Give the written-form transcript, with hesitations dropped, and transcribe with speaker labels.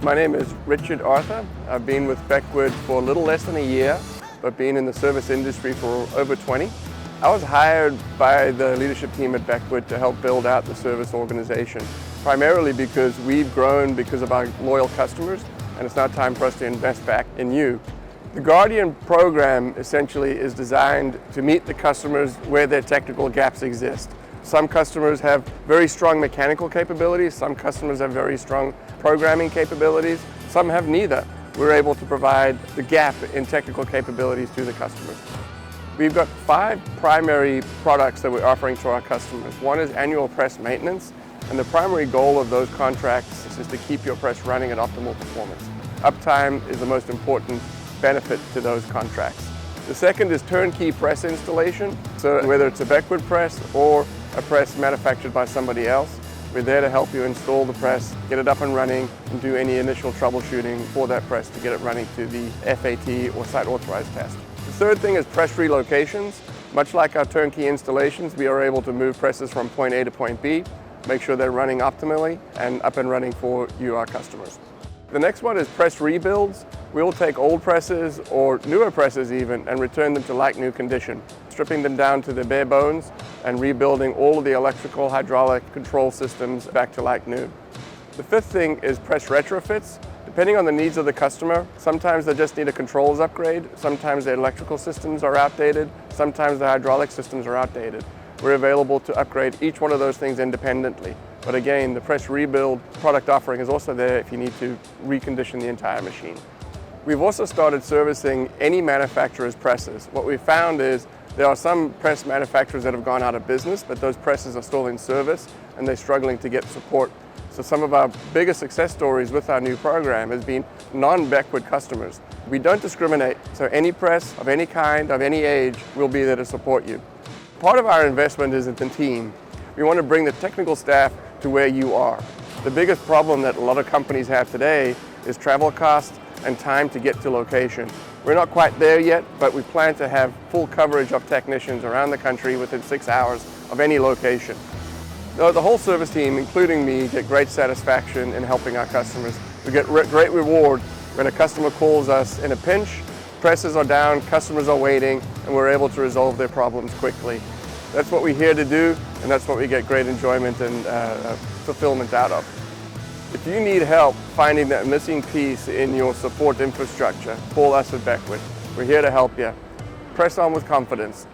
Speaker 1: My name is Richard Arthur. I've been with Beckwood for a little less than a year, but been in the service industry for over 20. I was hired by the leadership team at Beckwood to help build out the service organization, primarily because we've grown because of our loyal customers, and it's now time for us to invest back in you. The Guardian program essentially is designed to meet the customers where their technical gaps exist. Some customers have very strong mechanical capabilities, some customers have very strong programming capabilities, some have neither. We're able to provide the gap in technical capabilities to the customers. We've got 5 primary products that we're offering to our customers. One is annual press maintenance, and the primary goal of those contracts is to keep your press running at optimal performance. Uptime is the most important benefit to those contracts. The second is Turnkey Press Installation. So whether it's a Beckwood press or a press manufactured by somebody else, we're there to help you install the press, get it up and running, and do any initial troubleshooting for that press to get it running to the FAT or site authorized test. The third thing is press relocations. Much like our turnkey installations, we are able to move presses from point A to point B, make sure they're running optimally and up and running for you, our customers. The next one is press rebuilds. We'll take old presses or newer presses even and return them to like new condition, stripping them down to the bare bones and rebuilding all of the electrical, hydraulic control systems back to like new. The fifth thing is press retrofits. Depending on the needs of the customer, sometimes they just need a controls upgrade, sometimes the electrical systems are outdated, sometimes the hydraulic systems are outdated. We're available to upgrade each one of those things independently. But again, the press rebuild product offering is also there if you need to recondition the entire machine. We've also started servicing any manufacturer's presses. What we've found is there are some press manufacturers that have gone out of business, but those presses are still in service and they're struggling to get support. So some of our biggest success stories with our new program has been non-Beckwood customers. We don't discriminate, so any press of any kind, of any age, will be there to support you. Part of our investment is in the team. We want to bring the technical staff to where you are. The biggest problem that a lot of companies have today is travel costs and time to get to location. We're not quite there yet, but we plan to have full coverage of technicians around the country within 6 hours of any location. The whole service team, including me, get great satisfaction in helping our customers. We get great reward when a customer calls us in a pinch, presses are down, customers are waiting, and we're able to resolve their problems quickly. That's what we're here to do, and that's what we get great enjoyment and fulfillment out of. If you need help finding that missing piece in your support infrastructure, call us at Beckwood. We're here to help you. Press on with confidence.